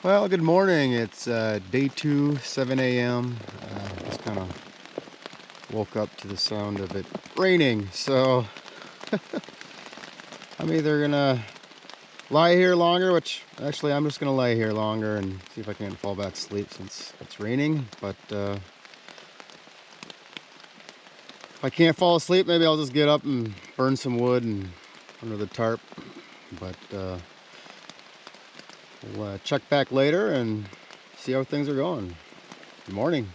Well, good morning. It's day 2, 7 a.m. Just kind of woke up to the sound of it raining. So I'm either gonna lie here longer, which actually I'm just gonna lie here longer and see if I can fall back to sleep since it's raining. But if I can't fall asleep, maybe I'll just get up and burn some wood and under the tarp. But we'll check back later and see how things are going. Good morning.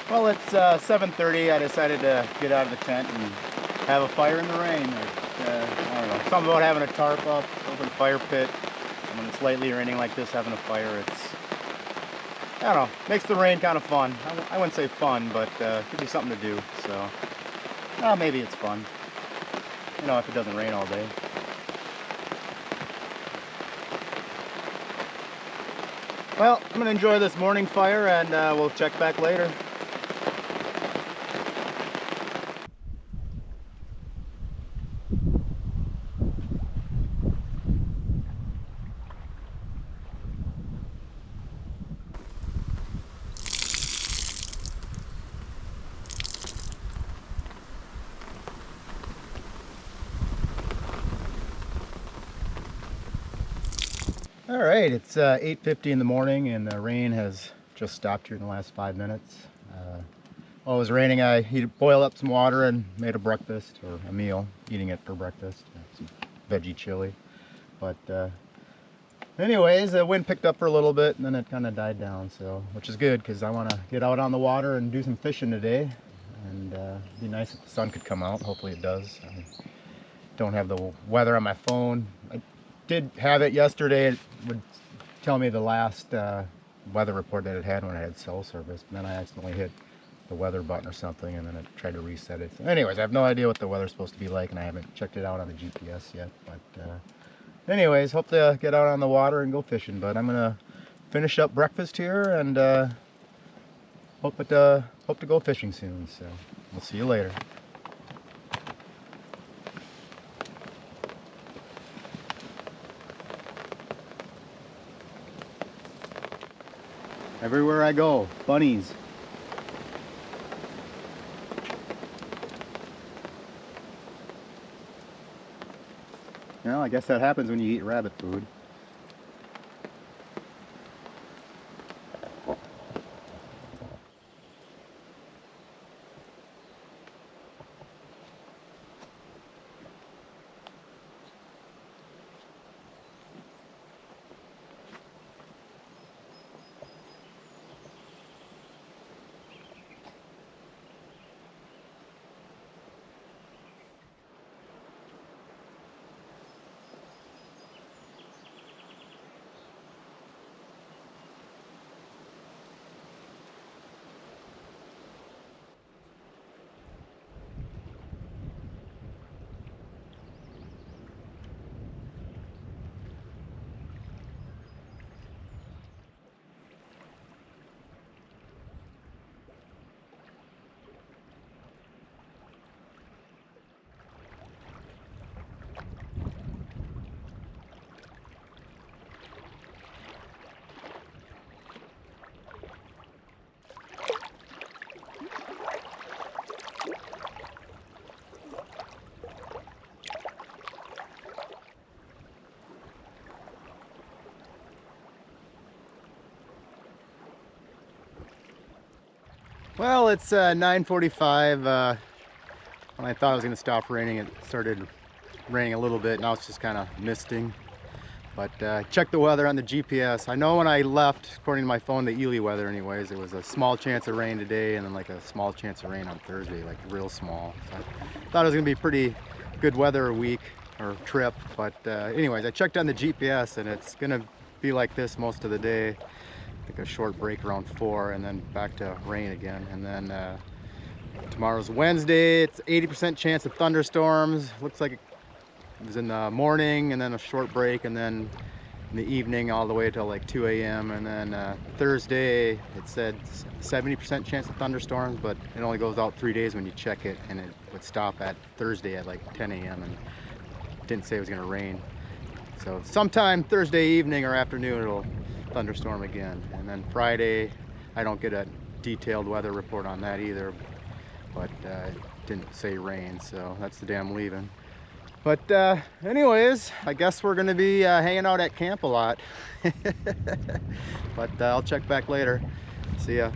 Well, it's 7:30. I decided to get out of the tent and have a fire in the rain. I don't know, something about having a tarp up, open fire pit, and when it's lightly raining like this, having a fire, I don't know, makes the rain kind of fun. I wouldn't say fun, but could be something to do. So, maybe it's fun. You know, if it doesn't rain all day. Well, I'm gonna enjoy this morning fire, and we'll check back later. All right, it's 8:50 in the morning, and the rain has just stopped here in the last 5 minutes. While it was raining, I boiled up some water and made a breakfast, or a meal, eating it for breakfast, some veggie chili. But anyways, the wind picked up for a little bit, and then it kind of died down, so which is good because I want to get out on the water and do some fishing today. And it'd be nice if the sun could come out. Hopefully it does. I don't have the weather on my phone. I did have it yesterday. It would tell me the last weather report that it had when I had cell service, but then I accidentally hit the weather button or something, and then it tried to reset it. So anyways, I have no idea what the weather's supposed to be like, and I haven't checked it out on the GPS yet. But anyways, hope to get out on the water and go fishing. But I'm gonna finish up breakfast here and hope to go fishing soon. So we'll see you later. Everywhere I go, bunnies. Well, I guess that happens when you eat rabbit food. Well, it's 9:45. When I thought it was going to stop raining, it started raining a little bit. Now it's just kind of misting. But check the weather on the GPS. I know when I left, according to my phone, the Ely weather anyways, it was a small chance of rain today and then like a small chance of rain on Thursday, like real small. So I thought it was going to be pretty good weather week or trip. But anyways, I checked on the GPS and it's going to be like this most of the day. Take a short break around 4 and then back to rain again. And then tomorrow's Wednesday. It's 80% chance of thunderstorms. Looks like it was in the morning and then a short break and then in the evening all the way till like 2 a.m. And then Thursday it said 70% chance of thunderstorms, but it only goes out 3 days when you check it, and it would stop at Thursday at like 10 a.m. and didn't say it was going to rain. So sometime Thursday evening or afternoon it'll thunderstorm again. And then Friday, I don't get a detailed weather report on that either, but it didn't say rain, so that's the day I'm leaving. But anyways, I guess we're gonna be hanging out at camp a lot. But I'll check back later. See ya.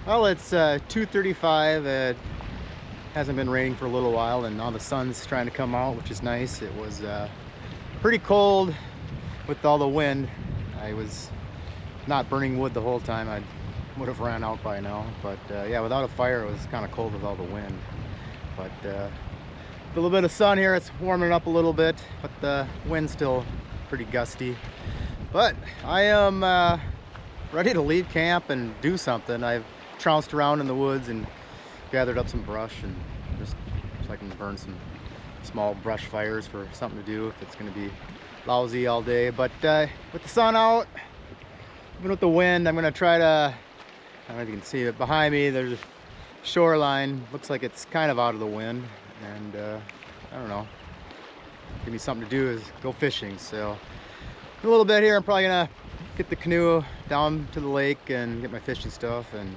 Well, it's 2:35. It hasn't been raining for a little while, and now the sun's trying to come out, which is nice. It was pretty cold with all the wind. I was not burning wood the whole time. I would have ran out by now. But yeah, without a fire, it was kind of cold with all the wind. But a little bit of sun here, it's warming up a little bit, but the wind's still pretty gusty. But I am ready to leave camp and do something. I've trounced around in the woods and gathered up some brush, and just so I can burn some small brush fires for something to do if it's going to be lousy all day. But with the sun out, even with the wind, I'm going to try to, I don't know if you can see it behind me, there's a shoreline. Looks like it's kind of out of the wind, and I don't know, give me something to do is go fishing. So in a little bit here, I'm probably going to get the canoe down to the lake and get my fishing stuff and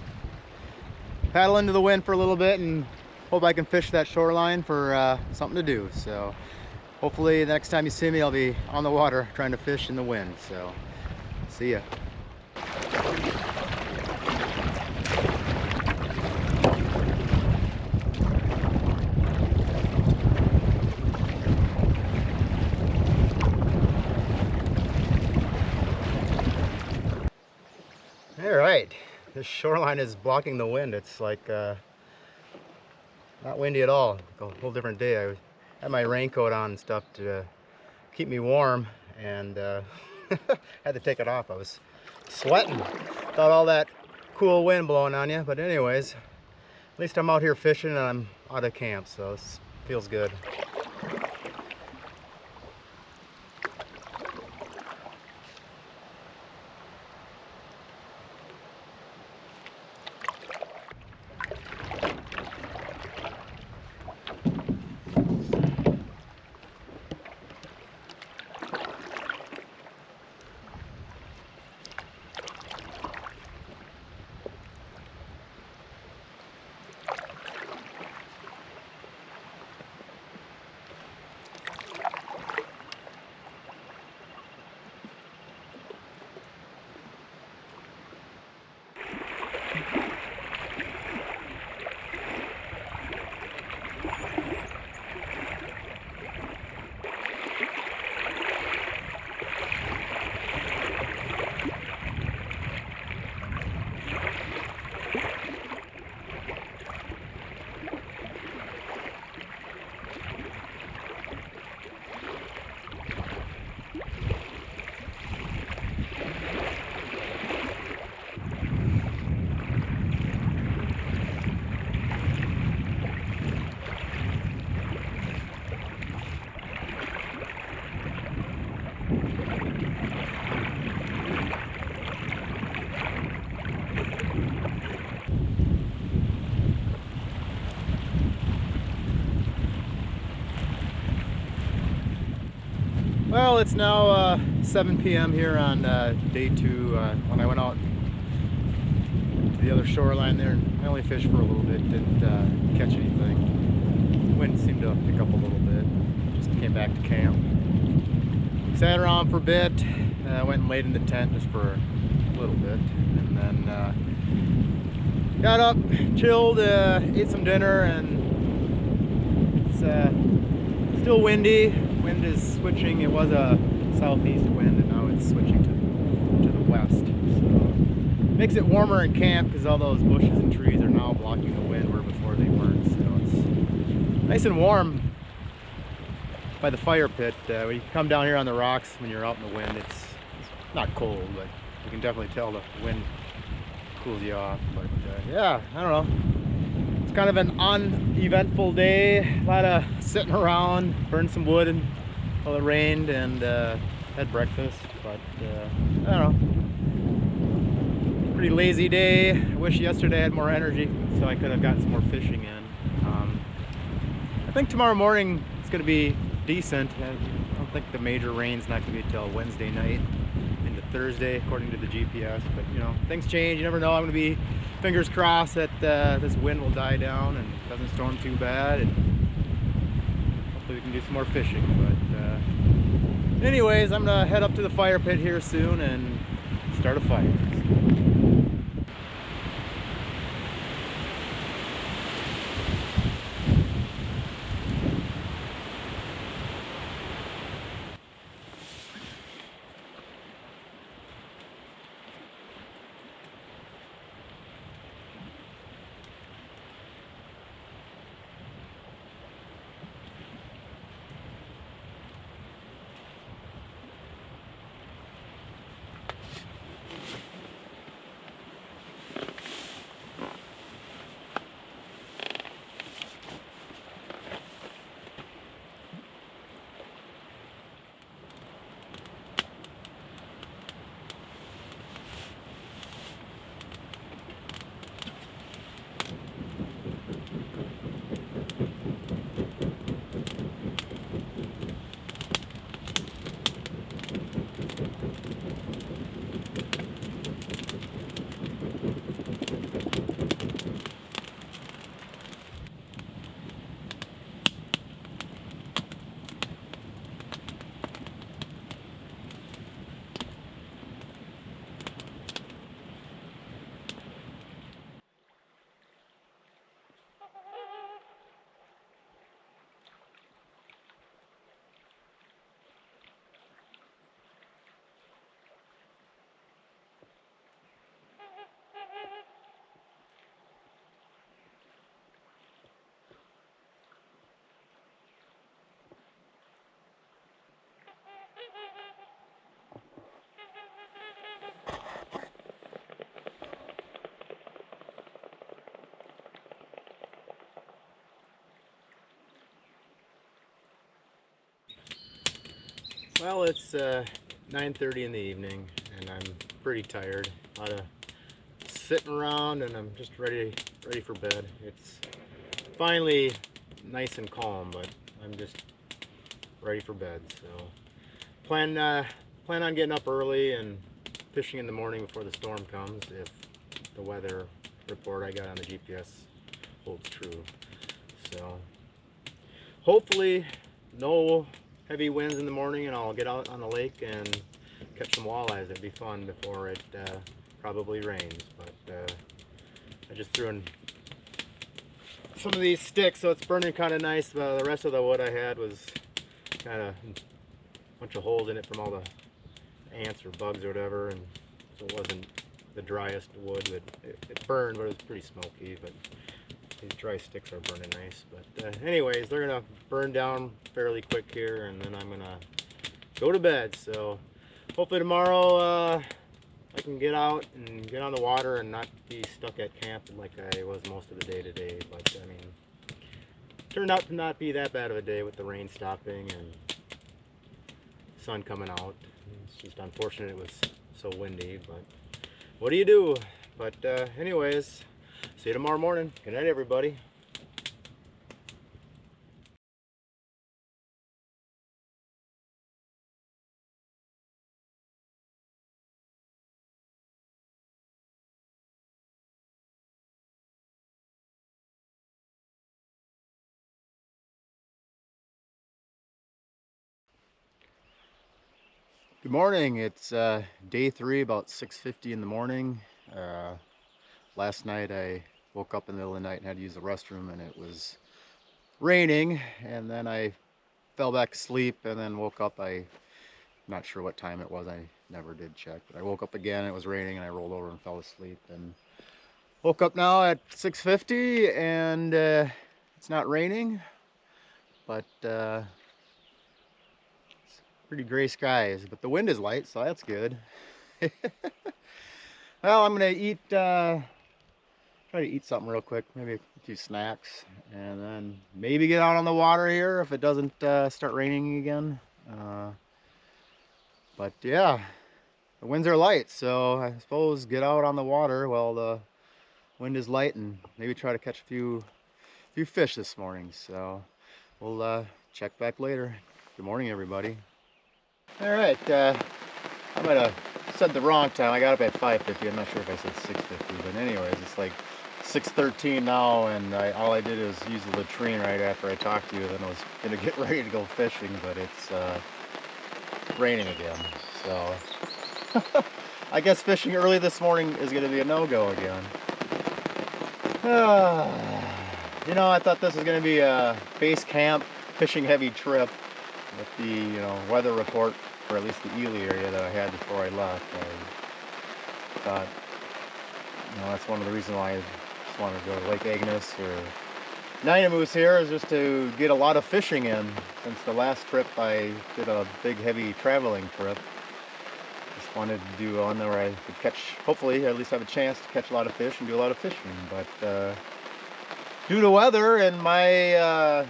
paddle into the wind for a little bit and hope I can fish that shoreline for something to do. So hopefully the next time you see me, I'll be on the water trying to fish in the wind. So see ya. All right, this shoreline is blocking the wind. It's like not windy at all. A whole different day. I had my raincoat on and stuff to keep me warm, and had to take it off. I was sweating. Thought all that cool wind blowing on you, but anyways, at least I'm out here fishing and I'm out of camp, so this feels good. Well, it's now 7 p.m. here on day 2. When I went out to the other shoreline there, I only fished for a little bit, didn't catch anything. The wind seemed to pick up a little bit. Just came back to camp. Sat around for a bit, went and laid in the tent just for a little bit, and then got up, chilled, ate some dinner, and it's still windy. Wind is switching. It was a southeast wind, and now it's switching to the west. makes it warmer in camp because all those bushes and trees are now blocking the wind where before they weren't. So it's nice and warm by the fire pit. When you come down here on the rocks when you're out in the wind, it's not cold, but you can definitely tell the wind cools you off. But yeah, I don't know. It's kind of an uneventful day. A lot of sitting around, burned some wood while it rained, and had breakfast. But I don't know. Pretty lazy day. I wish yesterday I had more energy so I could have gotten some more fishing in. I think tomorrow morning it's going to be decent. I don't think the major rain's not going to be until Wednesday night into Thursday according to the GPS, but you know, things change, you never know. I'm going to be fingers crossed that this wind will die down and doesn't storm too bad, and hopefully we can do some more fishing. But anyways, I'm going to head up to the fire pit here soon and start a fire. Well, it's 9:30 in the evening and I'm pretty tired. A lot of sitting around and I'm just ready for bed. It's finally nice and calm, but I'm just ready for bed. So plan on getting up early and fishing in the morning before the storm comes if the weather report I got on the GPS holds true. So hopefully no heavy winds in the morning and I'll get out on the lake and catch some walleyes. It'd be fun before it probably rains. But I just threw in some of these sticks so it's burning kind of nice. The rest of the wood I had was kind of a bunch of holes in it from all the ants or bugs or whatever, and so it wasn't the driest wood. But it burned, but it was pretty smoky. But these dry sticks are burning nice. But anyways, they're gonna burn down fairly quick here, and then I'm gonna go to bed. So hopefully tomorrow I can get out and get on the water and not be stuck at camp like I was most of the day today. But I mean, turned out to not be that bad of a day with the rain stopping and sun coming out. It's just unfortunate it was so windy, but what do you do? But anyways, see you tomorrow morning. Good night, everybody. Good morning. It's day 3, about 6:50 in the morning. Last night I woke up in the middle of the night and had to use the restroom, and it was raining, and then I fell back asleep and then woke up. I Not sure what time it was. I never did check. But I woke up again. It was raining, and I rolled over and fell asleep. And woke up now at 6:50, and it's not raining, but it's pretty gray skies. But the wind is light, so that's good. Well, I'm gonna eat. Try to eat something real quick, maybe a few snacks, and then maybe get out on the water here if it doesn't start raining again. But yeah, the winds are light, so I suppose get out on the water while the wind is light and maybe try to catch a few fish this morning. So we'll check back later. Good morning, everybody. All right, I might have said the wrong time. I got up at 5:50. I'm not sure if I said 6:50, but anyways, it's like 6:13 now, and all I did is use the latrine right after I talked to you. Then I was gonna get ready to go fishing, but it's raining again. So I guess fishing early this morning is gonna be a no-go again. You know, I thought this was gonna be a base camp fishing heavy trip with the weather report for at least the Ely area that I had before I left. I thought, that's one of the reasons why I just wanted to go to Lake Agnes or Nynamoose here, is just to get a lot of fishing in. Since the last trip I did a big heavy traveling trip, just wanted to do one where I could catch, hopefully at least have a chance to catch a lot of fish and do a lot of fishing. But due to weather and my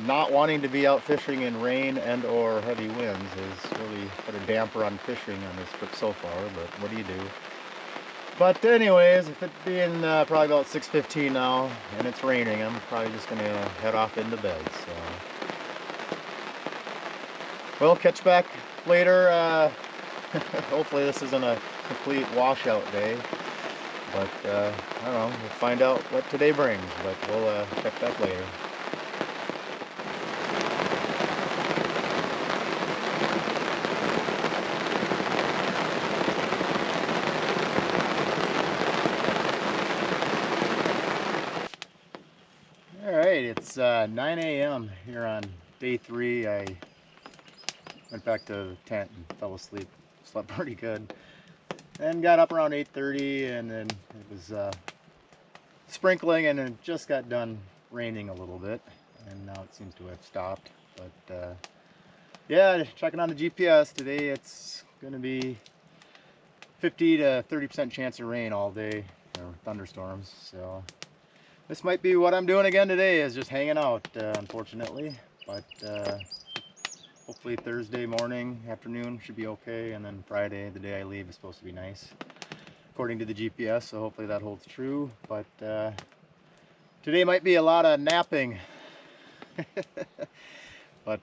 not wanting to be out fishing in rain and or heavy winds has really put a damper on fishing on this trip so far, but what do you do? But anyways, if it being probably about 6:15 now and it's raining, I'm probably just gonna head off into bed. So we'll catch back later. Hopefully this isn't a complete washout day, but I don't know, we'll find out what today brings, but we'll check back later. It's 9 a.m. here on day 3. I went back to the tent and fell asleep. Slept pretty good. Then got up around 8:30, and then it was sprinkling, and it just got done raining a little bit, and now it seems to have stopped. But yeah, checking on the GPS today, it's going to be 50 to 30% chance of rain all day, or thunderstorms. So this might be what I'm doing again today, is just hanging out, unfortunately. But hopefully Thursday morning, afternoon should be okay, and then Friday, the day I leave, is supposed to be nice, according to the GPS, so hopefully that holds true. But today might be a lot of napping. But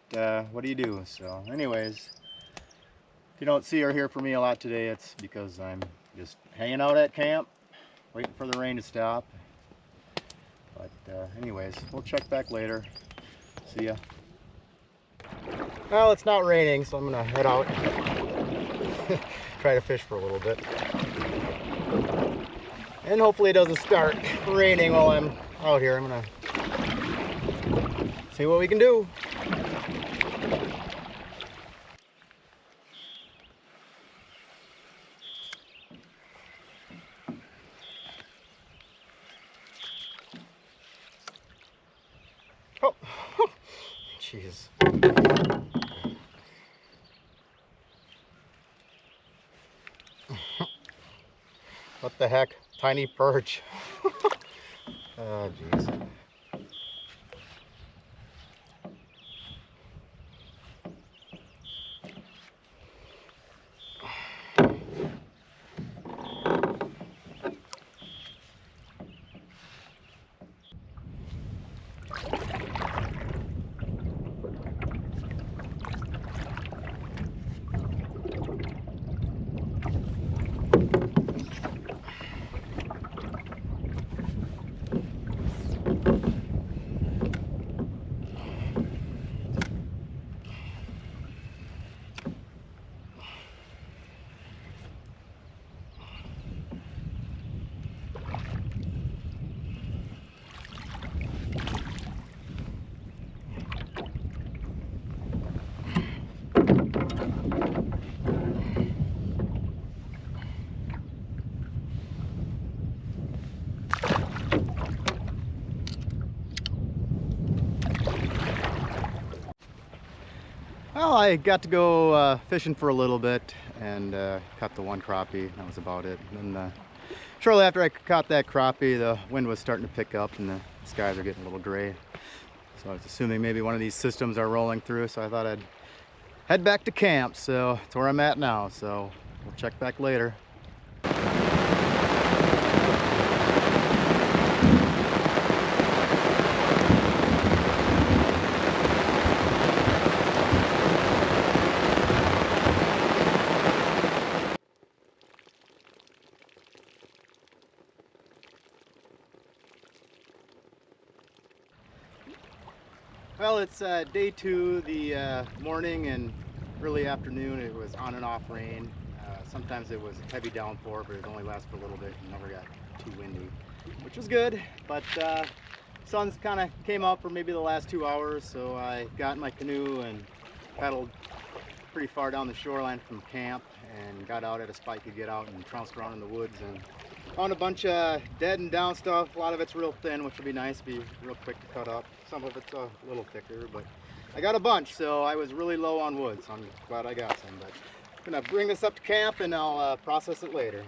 what do you do? So anyways, if you don't see or hear from me a lot today, it's because I'm just hanging out at camp, waiting for the rain to stop. But anyways, we'll check back later. See ya. Well, it's not raining, so I'm gonna head out. Try to fish for a little bit. And hopefully it doesn't start raining while I'm out here. I'm gonna see what we can do. Oh, jeez. What the heck? Tiny perch. Oh, jeez. I got to go fishing for a little bit and caught the one crappie. That was about it. And then shortly after I caught that crappie, the wind was starting to pick up and the skies are getting a little gray. So I was assuming maybe one of these systems are rolling through, so I thought I'd head back to camp. So that's where I'm at now, so we'll check back later. Well, it's day 2. The morning and early afternoon it was on and off rain. Sometimes it was heavy downpour, but it only lasted for a little bit and never got too windy, which was good. But sun's kind of came up for maybe the last 2 hours, so I got in my canoe and paddled pretty far down the shoreline from camp and got out at a spot you could get out and trounced around in the woods and found a bunch of dead and down stuff. A lot of it's real thin, which will be nice, be real quick to cut up. Some of it's a little thicker, but I got a bunch, so I was really low on wood, so I'm glad I got some. But I'm gonna bring this up to camp and I'll process it later.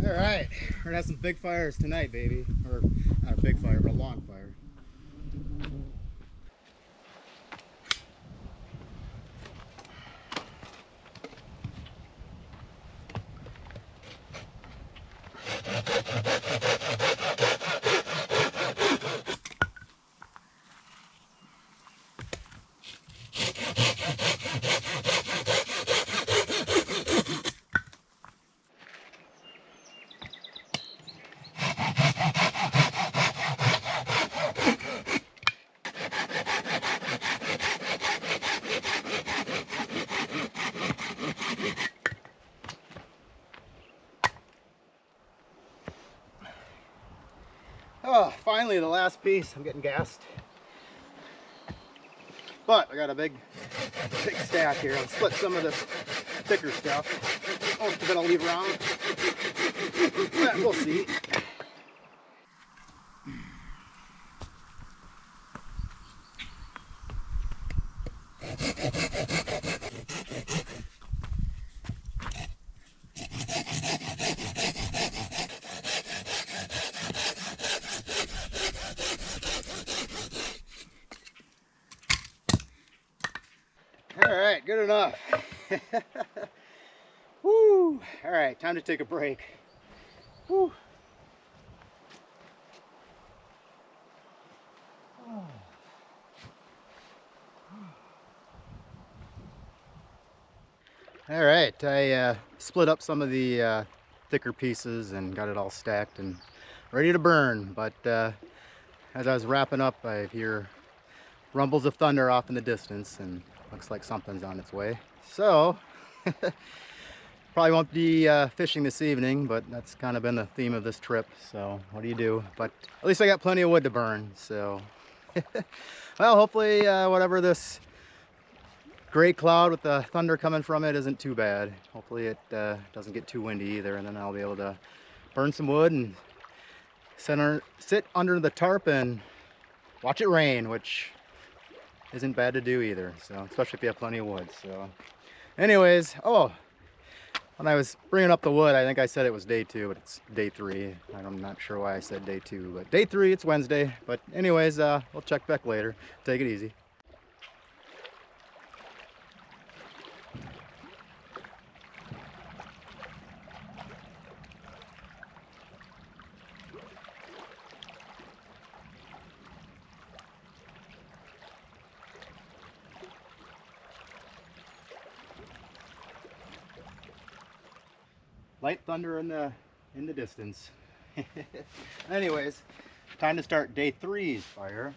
All right, we're gonna have some big fires tonight, baby. Or not a big fire, but a long fire. Oh, finally the last piece. I'm getting gassed. But I got a big stack here. I'll split some of this thicker stuff. Most of it I'll leave around. But we'll see. All right, good enough. Woo! All right, time to take a break. Woo! All right, I split up some of the thicker pieces and got it all stacked and ready to burn. But as I was wrapping up, I hear rumbles of thunder off in the distance and looks like something's on its way. So probably won't be fishing this evening, but that's kind of been the theme of this trip. So what do you do? But at least I got plenty of wood to burn. So well, hopefully whatever this gray cloud with the thunder coming from it isn't too bad. Hopefully it doesn't get too windy either, and then I'll be able to burn some wood and sit under the tarp and watch it rain, which isn't bad to do either, so especially if you have plenty of wood. So anyways, oh, when I was bringing up the wood, I think I said it was day 2, but it's day 3. I'm not sure why I said day 2, but day 3, it's Wednesday. But anyways, we'll check back later. Take it easy. Light thunder in the distance. Anyways, time to start day 3's fire.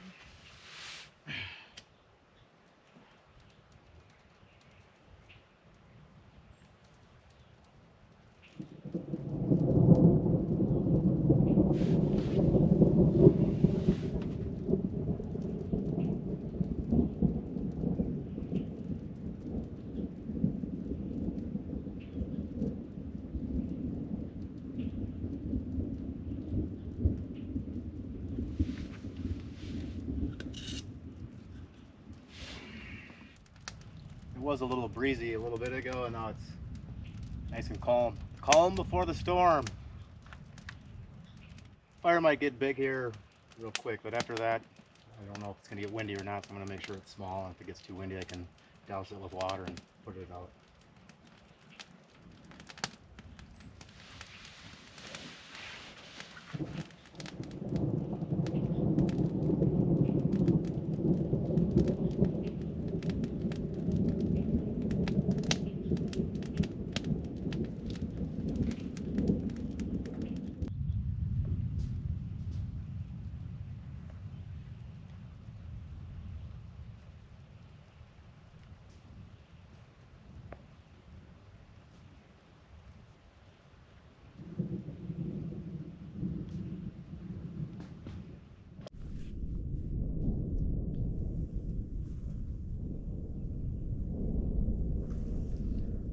was a little breezy a little bit ago, and now it's nice and calm. Calm before the storm. Fire might get big here real quick, but after that, I don't know if it's going to get windy or not, so I'm going to make sure it's small. And if it gets too windy, I can douse it with water and put it out.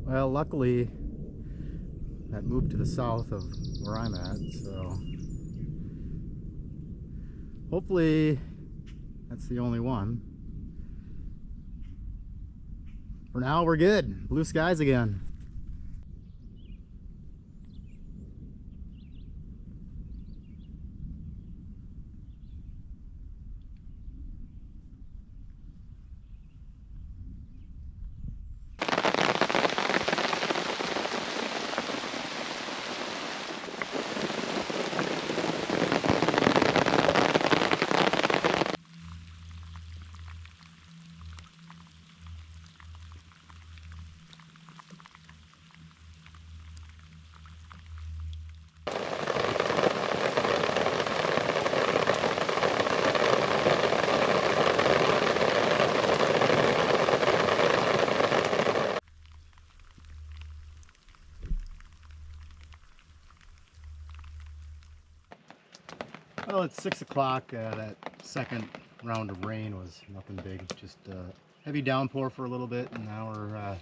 Well, luckily that moved to the south of where I'm at, so hopefully that's the only one. For now, we're good. Blue skies again. Well, it's 6 o'clock. That second round of rain was nothing big, just heavy downpour for a little bit, and now we're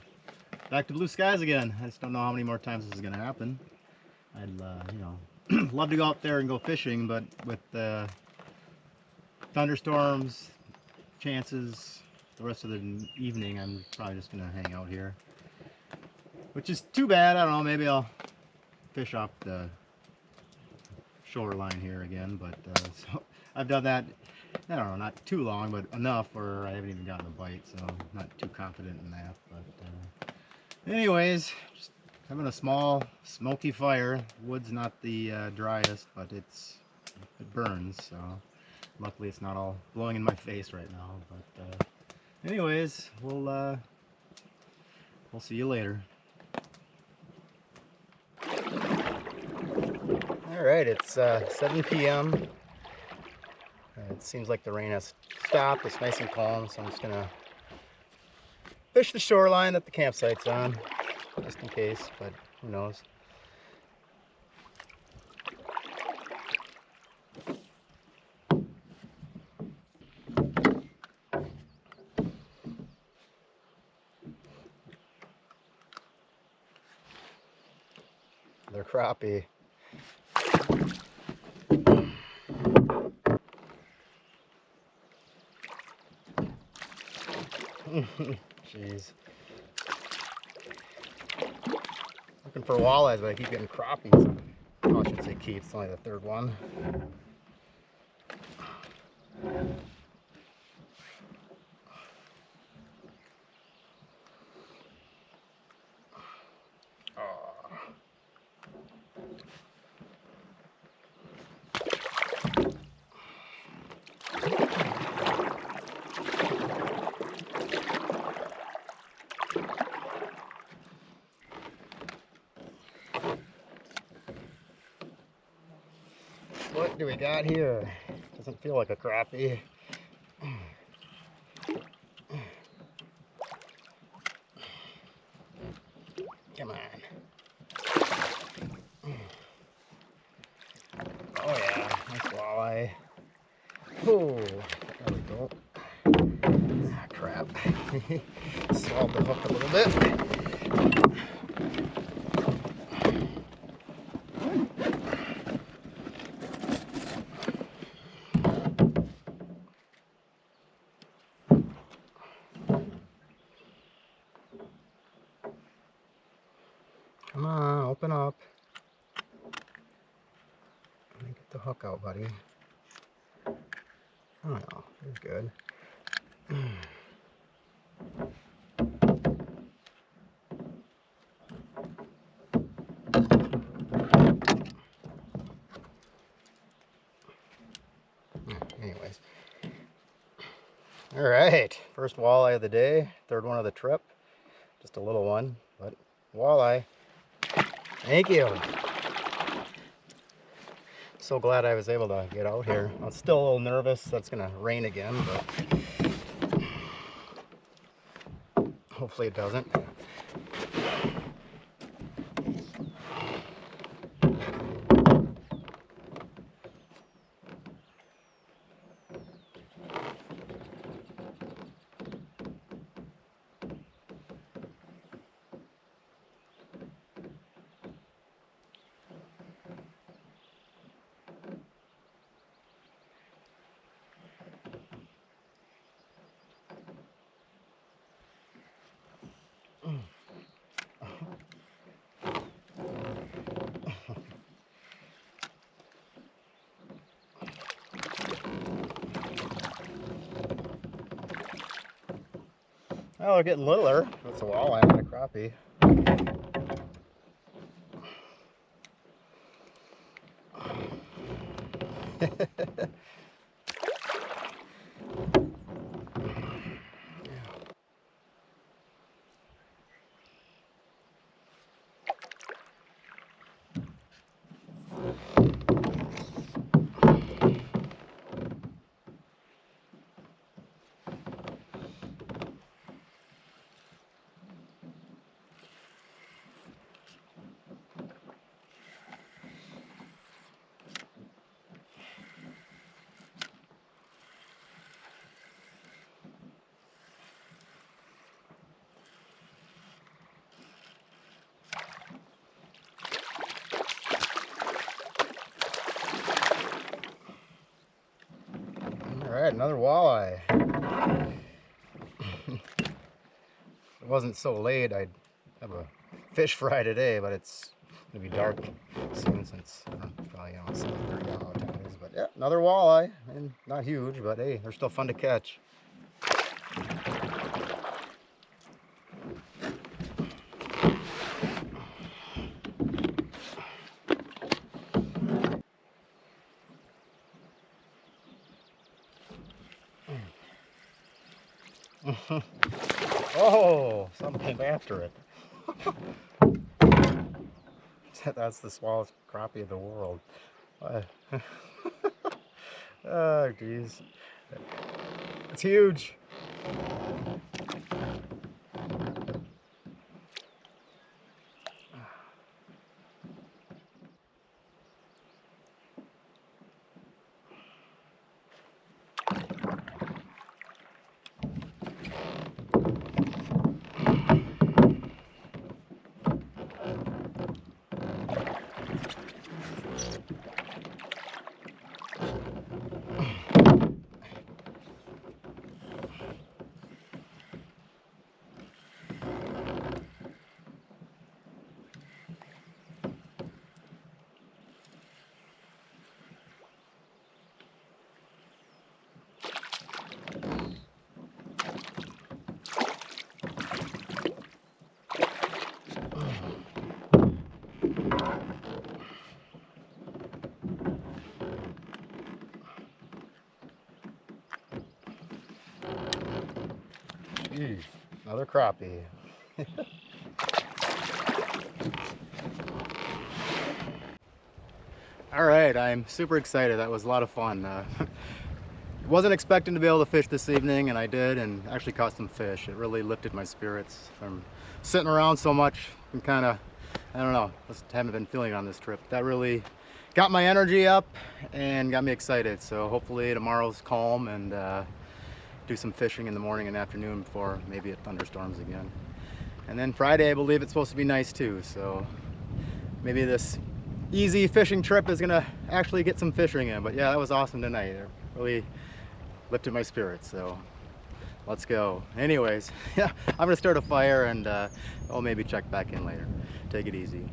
back to blue skies again. I just don't know how many more times this is going to happen. I'd, you know, love to go out there and go fishing, but with thunderstorms, chances, the rest of the evening, I'm probably just going to hang out here, which is too bad. I don't know, maybe I'll fish off the shoreline here again, but so I've done that, I don't know, not too long, but enough where I haven't even gotten a bite, so I'm not too confident in that. But anyways, just having a small smoky fire. Wood's not the driest, but it burns, so luckily it's not all blowing in my face right now. But anyways, we'll see you later. Alright, it's 7 p.m. It seems like the rain has stopped. It's nice and calm, so I'm just going to fish the shoreline that the campsite's on, just in case, but who knows. They're crappie. Jeez. Looking for walleyes, but I keep getting crappies. Oh, I should say keep. It's only the third one. What do we got here? Doesn't feel like a crappie. Come on. Oh yeah, nice walleye. Oh, there we go. Ah, crap. Swallowed the hook a little bit. the hook out, buddy. Oh no, you're good. Anyways. All right, first walleye of the day, third one of the trip. Just a little one, but walleye. Thank you. So glad I was able to get out here. I'm still a little nervous that's gonna rain again, but hopefully it doesn't. Well, they're getting littler. That's a walleye, not a crappie. All right, another walleye. If it wasn't so late, I'd have a fish fry today, but it's gonna be dark soon since probably 7:30 now what time it is. But yeah, another walleye, and not huge, but hey, they're still fun to catch. Oh, something came after it. That's the smallest crappie of the world. Oh, geez. It's huge. Jeez, another crappie. All right, I'm super excited. That was a lot of fun. Wasn't expecting to be able to fish this evening, and I did, and actually caught some fish. It really lifted my spirits from sitting around so much and kind of, I don't know, just haven't been feeling it on this trip. That really got my energy up and got me excited. So hopefully tomorrow's calm and do some fishing in the morning and afternoon before maybe it thunderstorms again. And then Friday, I believe it's supposed to be nice too. So maybe this easy fishing trip is gonna actually get some fishing in. But yeah, that was awesome tonight. It really lifted my spirits. So let's go. Anyways, yeah, I'm gonna start a fire and I'll maybe check back in later. Take it easy.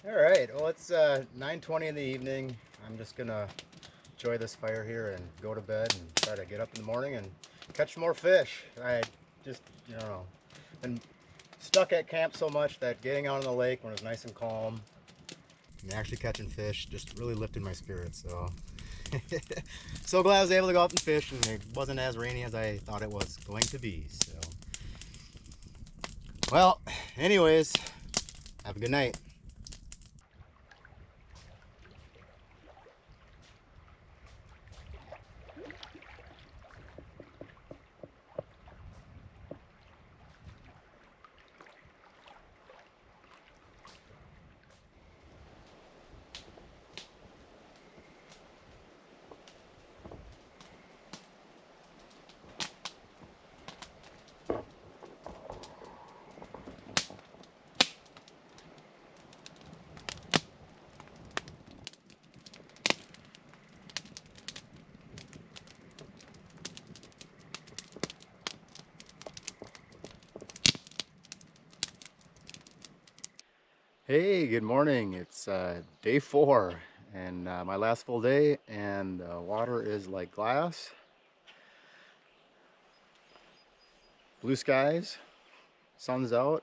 All right, well, it's 9:20 in the evening. I'm just gonna enjoy this fire here and go to bed and try to get up in the morning and catch more fish. I just, you know, been stuck at camp so much that getting out on the lake when it was nice and calm and actually catching fish just really lifted my spirits. So, so glad I was able to go out and fish, and it wasn't as rainy as I thought it was going to be. So, well, anyways, have a good night. Hey, good morning. It's day 4 and my last full day, and the water is like glass. Blue skies, sun's out.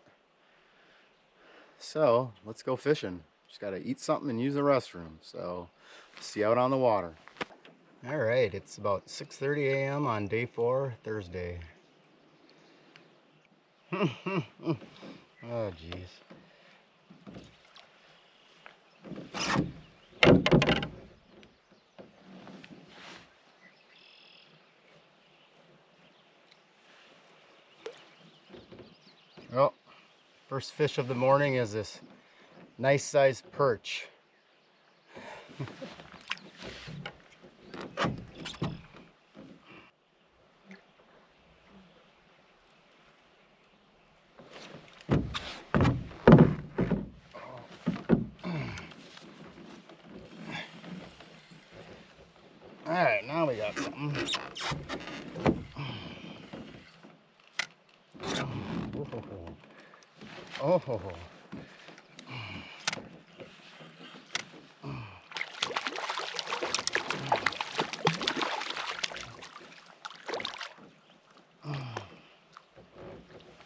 So let's go fishing. Just gotta eat something and use the restroom. So see you out on the water. All right, it's about 6:30 a.m. on day 4, Thursday. Oh, geez. Well, first fish of the morning is this nice sized perch. All right, now we got something. Oh, oh, oh.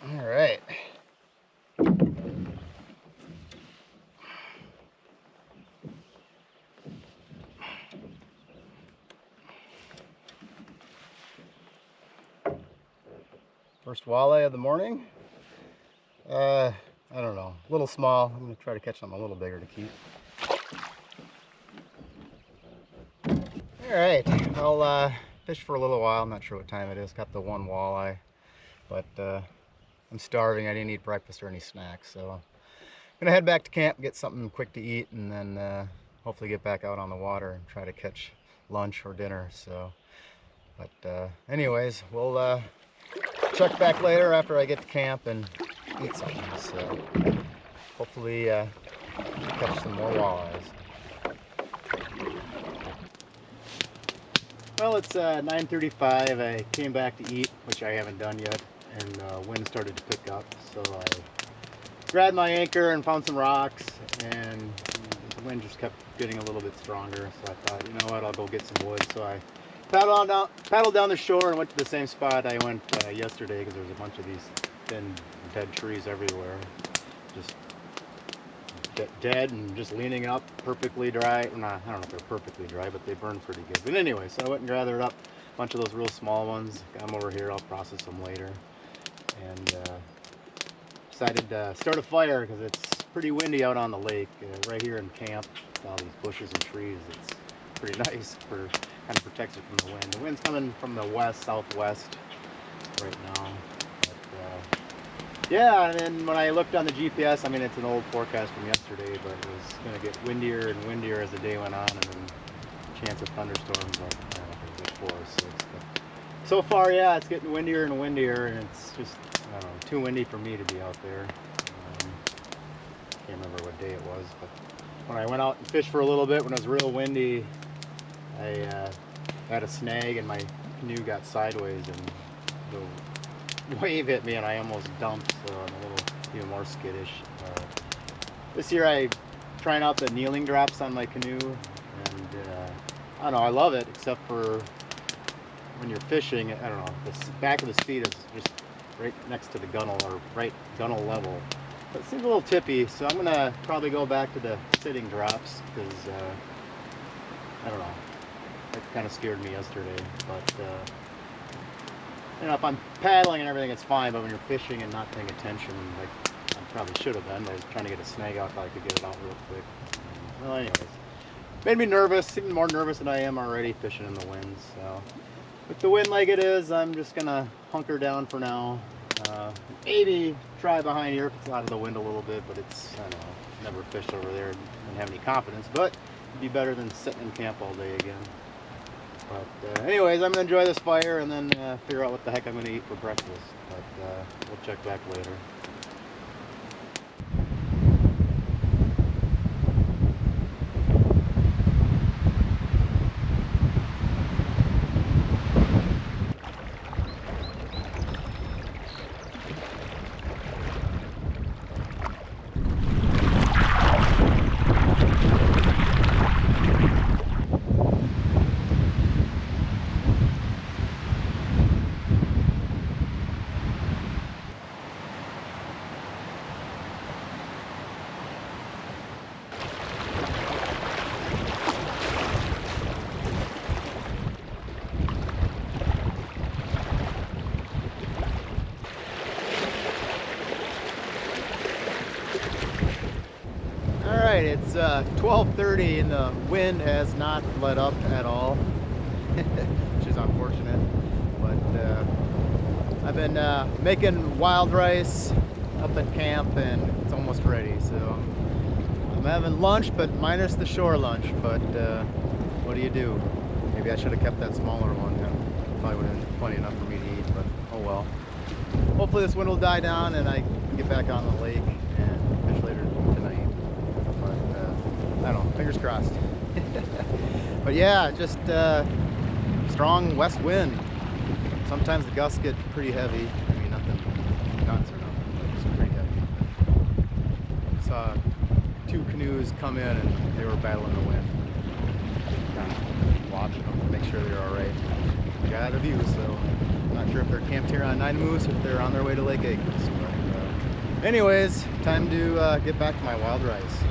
All right. First walleye of the morning. I don't know, a little small. I'm gonna try to catch something a little bigger to keep. All right, I'll fish for a little while. I'm not sure what time it is. Got the one walleye, but I'm starving. I didn't eat breakfast or any snacks, so I'm gonna head back to camp, get something quick to eat, and then hopefully get back out on the water and try to catch lunch or dinner. So, but anyways, we'll check back later after I get to camp and eat something. So hopefully catch some more walleyes. Well, it's 9:35. I came back to eat, which I haven't done yet, and wind started to pick up. So I grabbed my anchor and found some rocks, and the wind just kept getting a little bit stronger. So I thought, you know what, I'll go get some wood. So I paddled down the shore and went to the same spot I went yesterday, because there was a bunch of these thin, dead trees everywhere, just dead and just leaning up, perfectly dry. I don't know if they're perfectly dry, but they burn pretty good. But anyway, so I went and gathered up a bunch of those real small ones, got them over here. I'll process them later, and decided to start a fire because it's pretty windy out on the lake. Right here in camp, with all these bushes and trees, it's pretty nice for kind of protects it from the wind. The wind's coming from the west, southwest right now. But, yeah, and then when I looked on the GPS, I mean, it's an old forecast from yesterday, but it was going to get windier and windier as the day went on, and then chance of thunderstorms, like, I don't know if it was like 4 or 6. But so far, yeah, it's getting windier and windier, and it's just, I don't know, too windy for me to be out there. Can't remember what day it was, but when I went out and fished for a little bit, when it was real windy, I had a snag and my canoe got sideways and the wave hit me and I almost dumped, so I'm a little even more skittish. This year I trying out the kneeling drops on my canoe, and I don't know, I love it, except for when you're fishing. I don't know, the back of the seat is just right next to the gunnel, or right gunnel level. But it seems a little tippy, so I'm gonna probably go back to the sitting drops, because I don't know, it kind of scared me yesterday. But you know, if I'm paddling and everything, it's fine. But when you're fishing and not paying attention, like I probably should have been, I was trying to get a snag out, thought I could get it out real quick. Well, anyways, made me nervous, even more nervous than I am already fishing in the wind. So with the wind like it is, I'm just gonna hunker down for now. Maybe try behind here if it's out of the wind a little bit, but it's, I don't know, never fished over there and didn't have any confidence, but it'd be better than sitting in camp all day again. But anyways, I'm gonna enjoy this fire and then figure out what the heck I'm gonna eat for breakfast. But we'll check back later. Alright, it's 12:30 and the wind has not let up at all, which is unfortunate. But I've been making wild rice up at camp and it's almost ready. So I'm having lunch, but minus the shore lunch. But what do you do? Maybe I should have kept that smaller one. Probably would have been plenty enough for me to eat, but oh well. Hopefully this wind will die down and I can get back on the lake and fish later tonight. I don't know, fingers crossed. But yeah, just strong west wind. Sometimes the gusts get pretty heavy. I mean, nothing nuts or nothing, but just pretty heavy. Saw 2 canoes come in and they were battling the wind. Kind of watching them to make sure they're all right. I got out of view, so I'm not sure if they're camped here on Nine Moose or if they're on their way to Lake Acres. But anyways, time to get back to my wild rice.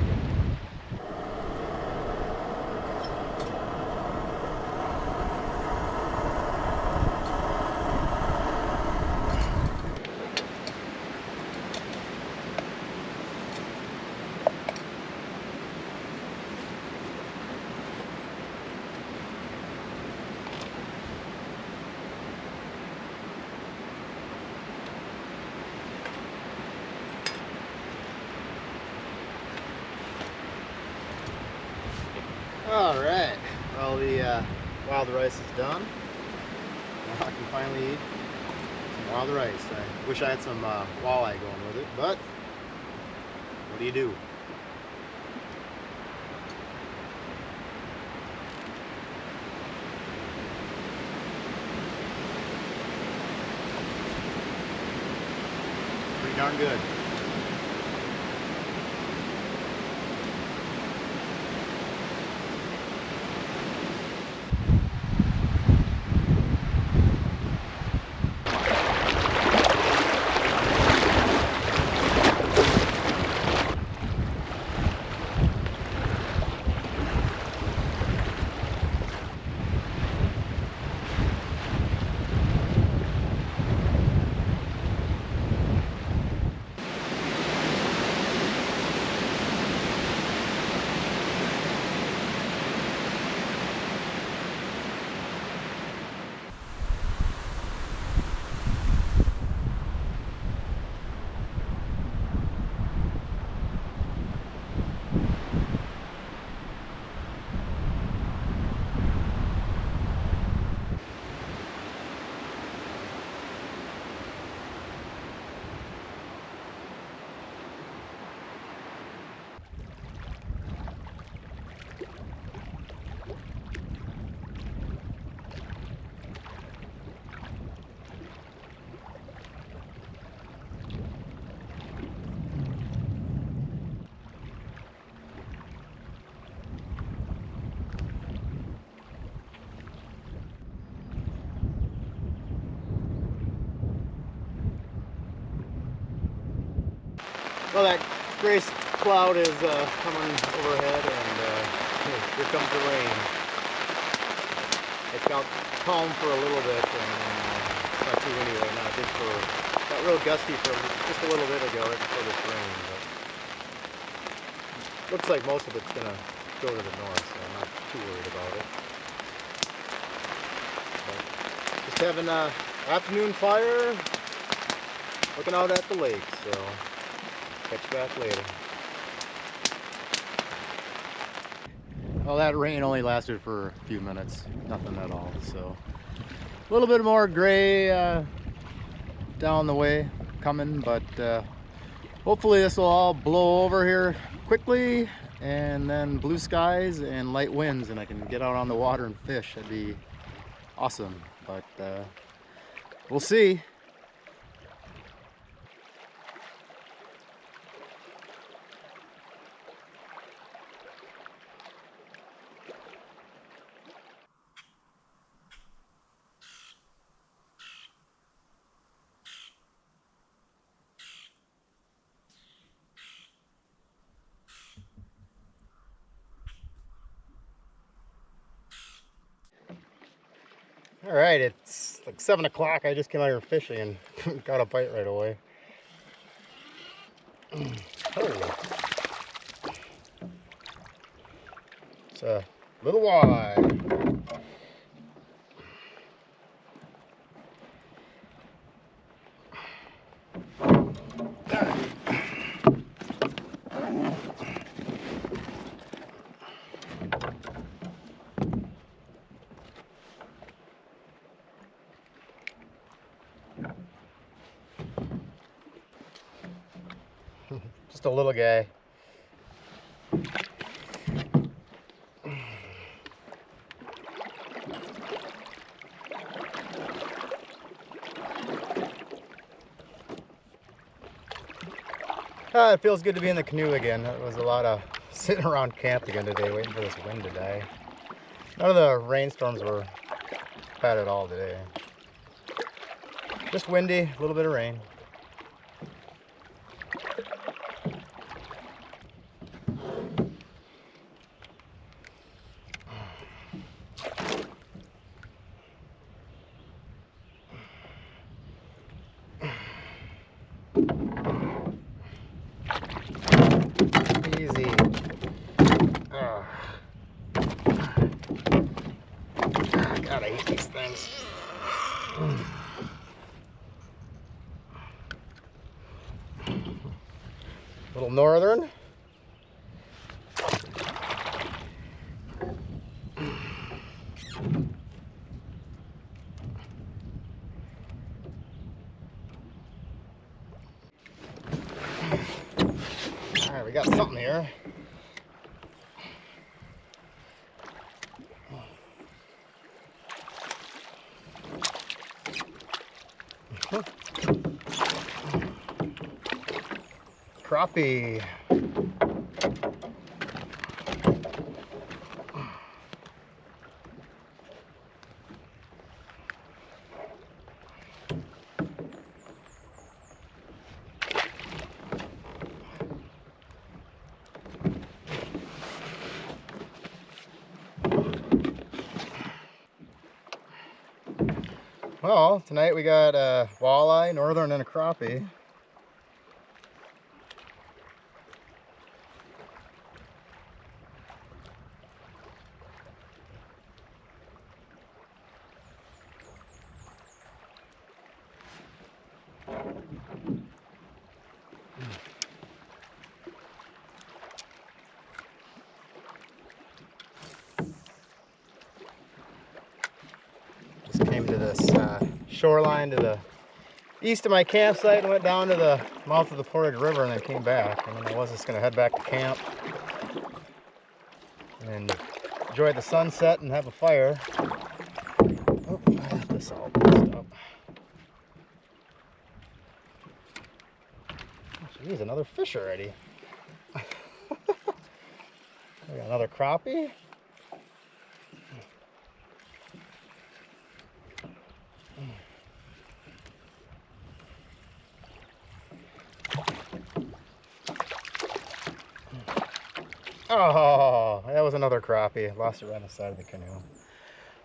Alright, well the wild rice is done. Now I can finally eat some wild rice. I wish I had some walleye going with it, but what do you do? Pretty darn good. Well, that gray cloud is coming overhead, and here comes the rain. It got calm for a little bit, and it's not too windy right now. It did got real gusty for just a little bit ago, right before this rain. But looks like most of it's gonna go to the north, so I'm not too worried about it. But just having an afternoon fire, looking out at the lake. So catch you back later. Well, that rain only lasted for a few minutes, nothing at all. So a little bit more gray down the way coming, but hopefully this will all blow over here quickly, and then blue skies and light winds, and I can get out on the water and fish. That'd be awesome, but we'll see. All right, it's like 7 o'clock. I just came out here fishing and got a bite right away. Oh. It's a little walleye. Just a little guy. It feels good to be in the canoe again. It was a lot of sitting around camp again today, waiting for this wind to die. None of the rainstorms were bad at all today. Just windy, a little bit of rain. Easy. God, I hate these things. Little northern. All right, we got something here. Crappie. Well, tonight we got a walleye, northern, and a crappie. Just came to this shoreline to the east of my campsite and went down to the mouth of the Portage River and then came back. And then I was just going to head back to camp and enjoy the sunset and have a fire. Oh, I have this all messed up. Geez, another fish already. We got another crappie. Oh, that was another crappie. Lost it right on the side of the canoe.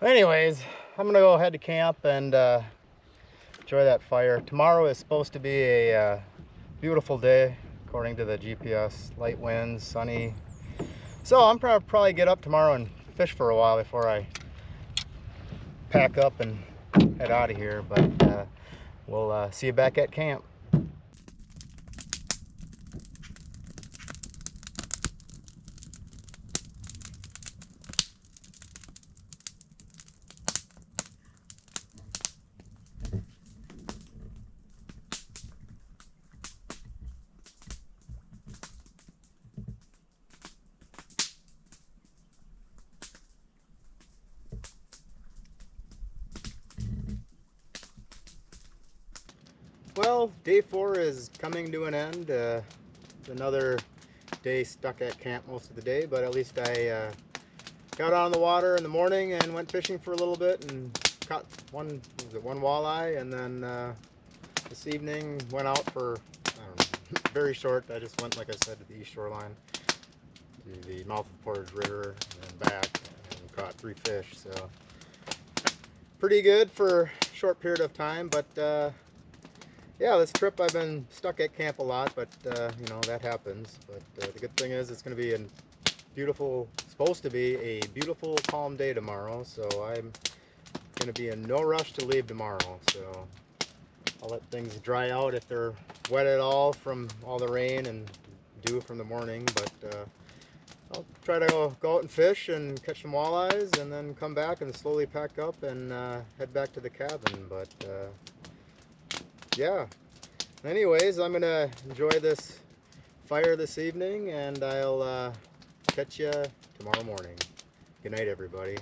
Anyways, I'm gonna go head to camp and enjoy that fire. Tomorrow is supposed to be a beautiful day, according to the GPS. Light winds, sunny. So I'm probably get up tomorrow and fish for a while before I pack up and head out of here. But we'll see you back at camp. Well, day 4 is coming to an end. Another day stuck at camp most of the day, but at least I got on the water in the morning and went fishing for a little bit and caught one walleye, and then this evening went out for, I don't know, very short. I just went, like I said, to the east shoreline, to the mouth of Portage River, and then back, and caught 3 fish. So pretty good for a short period of time, but yeah, this trip I've been stuck at camp a lot, but you know, that happens. But the good thing is it's going to be supposed to be a beautiful, calm day tomorrow, so I'm going to be in no rush to leave tomorrow. So I'll let things dry out if they're wet at all from all the rain and dew from the morning, but I'll try to go out and fish and catch some walleyes and then come back and slowly pack up and head back to the cabin. But yeah, anyways, I'm gonna enjoy this fire this evening, and I'll catch you tomorrow morning. Good night, everybody.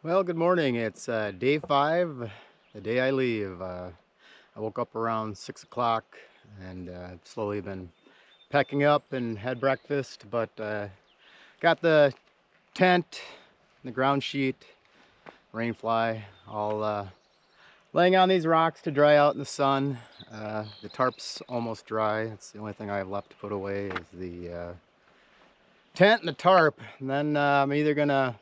Well, good morning. It's day 5, the day I leave. I woke up around 6 o'clock and slowly been packing up and had breakfast, but got the tent, the ground sheet, rain fly, all laying on these rocks to dry out in the sun. The tarp's almost dry. That's the only thing I have left to put away is the tent and the tarp. And then I'm either gonna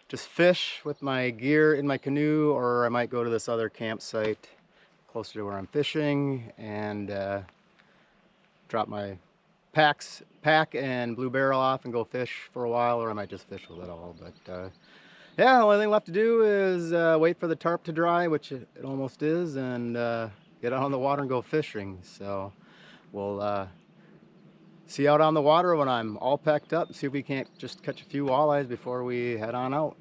just fish with my gear in my canoe, or I might go to this other campsite closer to where I'm fishing and drop my pack and blue barrel off and go fish for a while, or I might just fish with it all. But yeah, the only thing left to do is wait for the tarp to dry, which it almost is, and get out on the water and go fishing. So we'll see out on the water when I'm all packed up, see if we can't just catch a few walleyes before we head on out.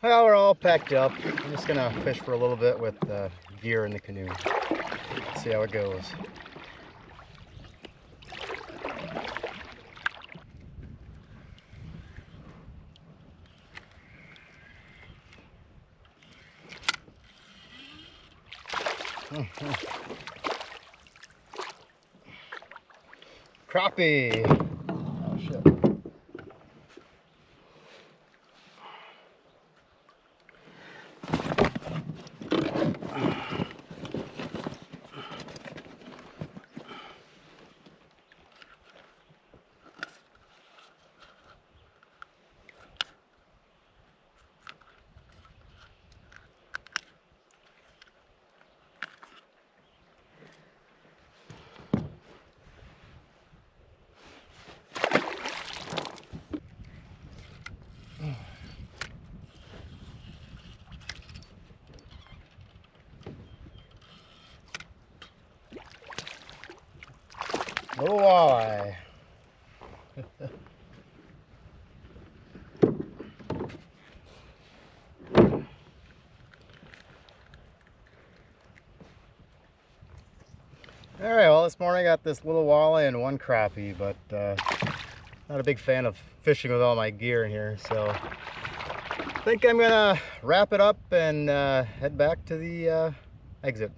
Well, we're all packed up. I'm just gonna fish for a little bit with gear in the canoe. See how it goes. Crappie! Oh shit. Little walleye. Alright, well this morning I got this little walleye and one crappie, but not a big fan of fishing with all my gear in here, so I think I'm gonna wrap it up and head back to the exit.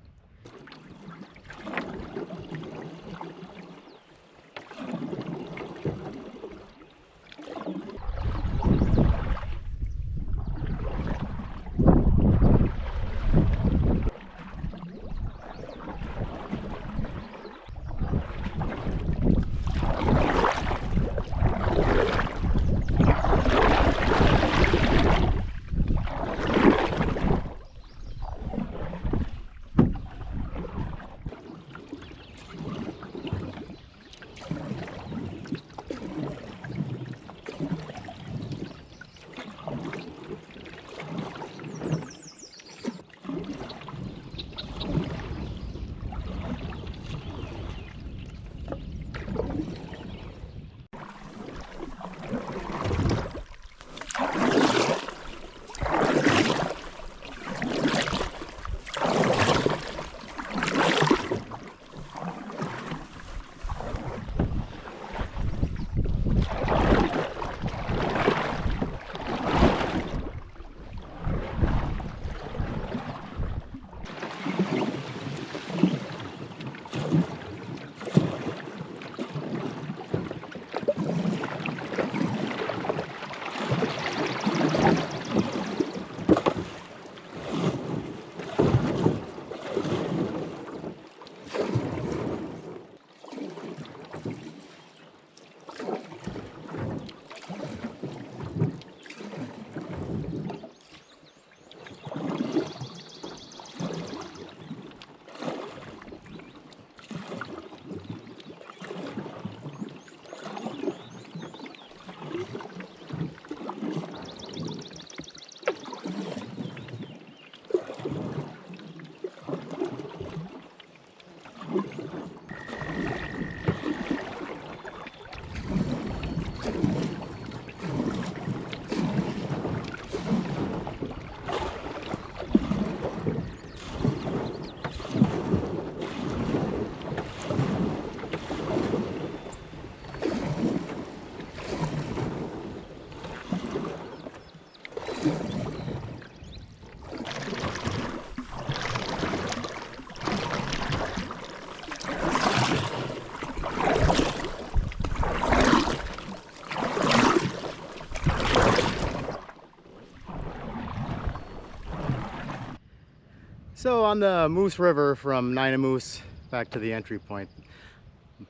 So on the Moose River from Nina Moose back to the entry point,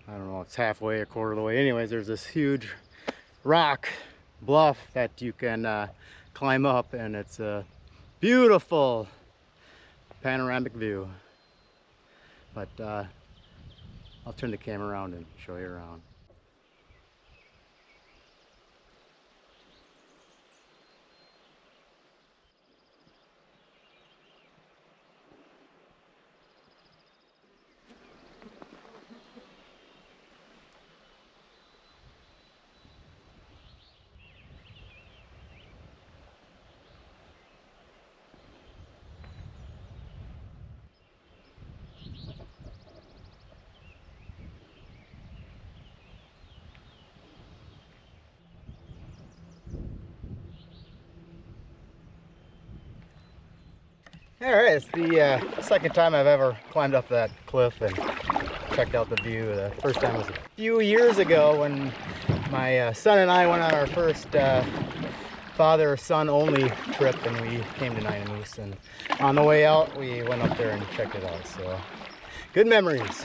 I don't know, it's halfway, a quarter of the way. Anyways, there's this huge rock bluff that you can climb up, and it's a beautiful panoramic view. But I'll turn the camera around and show you around. All right, it's the second time I've ever climbed up that cliff and checked out the view. The first time was a few years ago when my son and I went on our first father-son only trip, and we came to Nine Moose, and on the way out we went up there and checked it out. So good memories.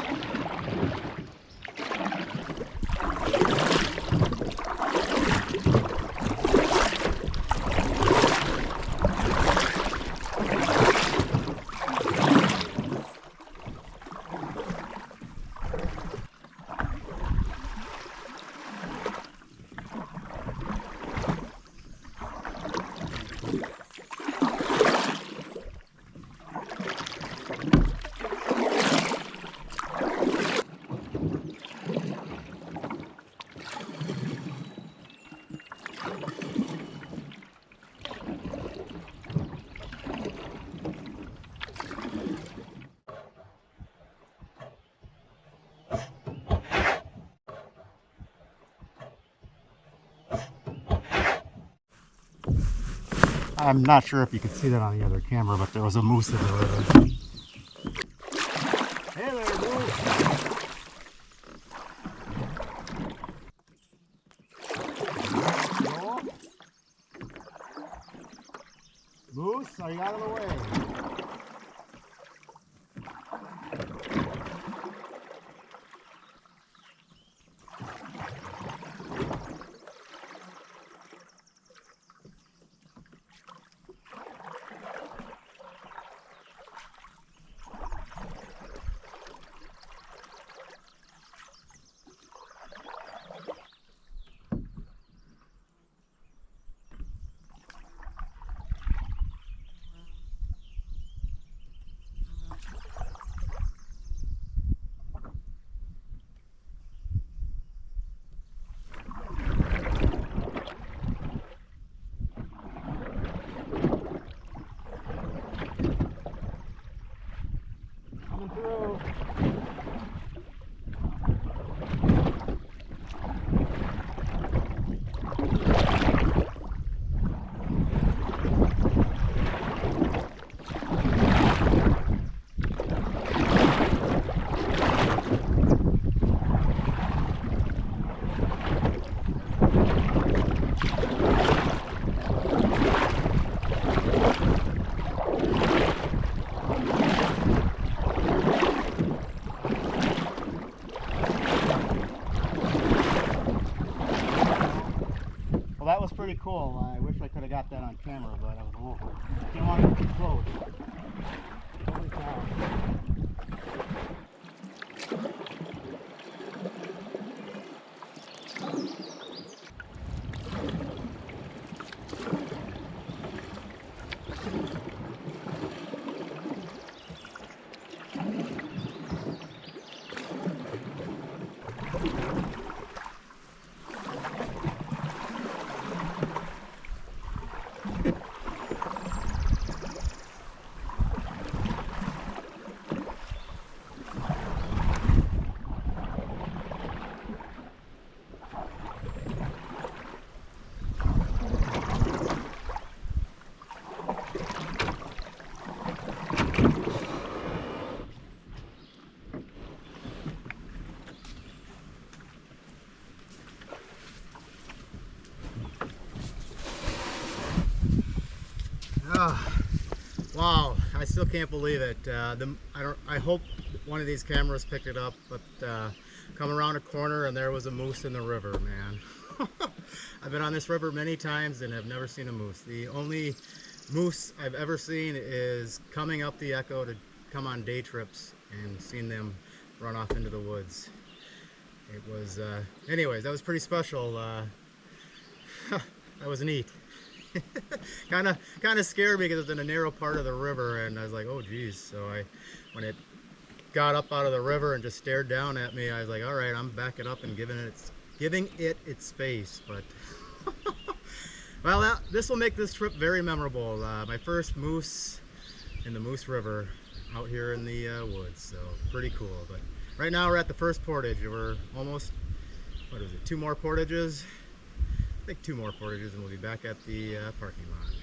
I'm not sure if you can see that on the other camera, but there was a moose in the river. Hey there, moose! Hello? Moose, are you out of the way? That was pretty cool. I wish I could have got that on camera, but I was a little, didn't want to get too close. Holy cow. Wow, I still can't believe it. I hope one of these cameras picked it up, but come around a corner and there was a moose in the river, man. I've been on this river many times and have never seen a moose. The only moose I've ever seen is coming up the Echo to come on day trips and seen them run off into the woods. It was, anyways, that was pretty special. That was neat. kind of scared me because it's in a narrow part of the river, and I was like, oh geez. So when it got up out of the river and just stared down at me, I was like, all right, I'm backing up and giving it its space. But well, this will make this trip very memorable. My first moose in the Moose River out here in the woods, so pretty cool. But right now we're at the first portage. We're almost, what is it, 2 more portages? I think 2 more portages and we'll be back at the parking lot.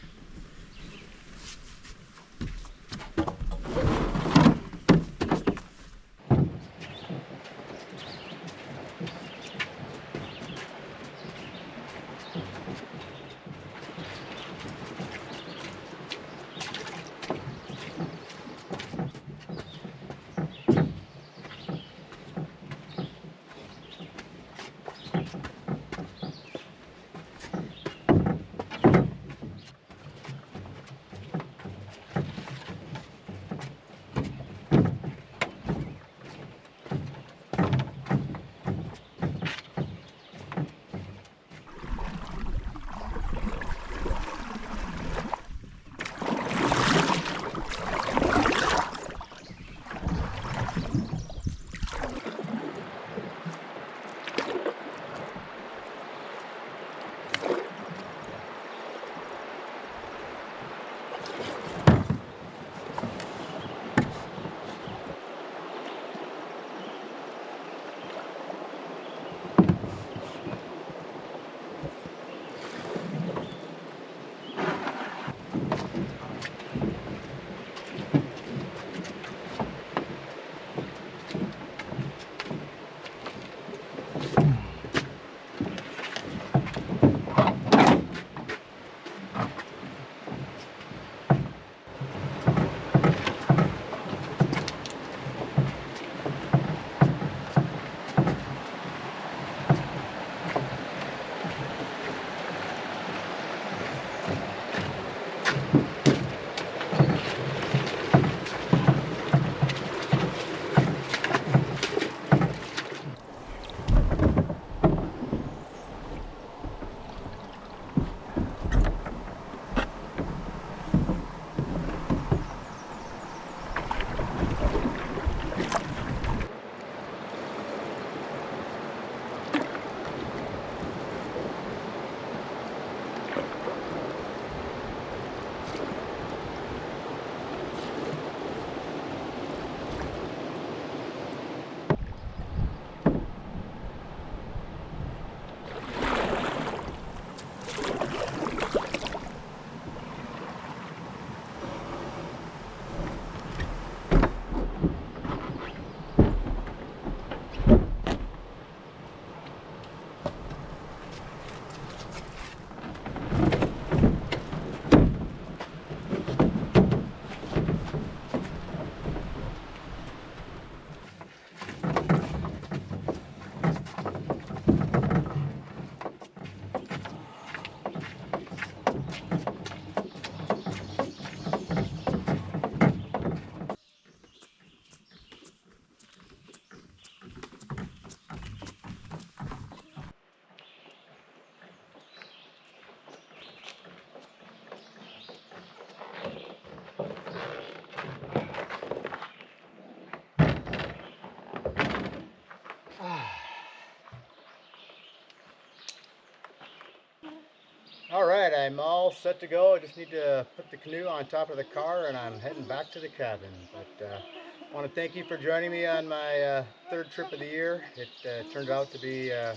Alright, I'm all set to go. I just need to put the canoe on top of the car and I'm heading back to the cabin. But I want to thank you for joining me on my third trip of the year. It turned out to be a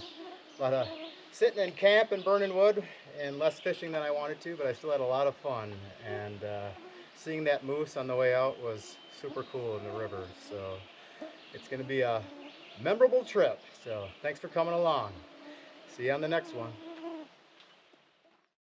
lot of sitting in camp and burning wood and less fishing than I wanted to, but I still had a lot of fun. And seeing that moose on the way out was super cool in the river. So it's going to be a memorable trip. So thanks for coming along. See you on the next one.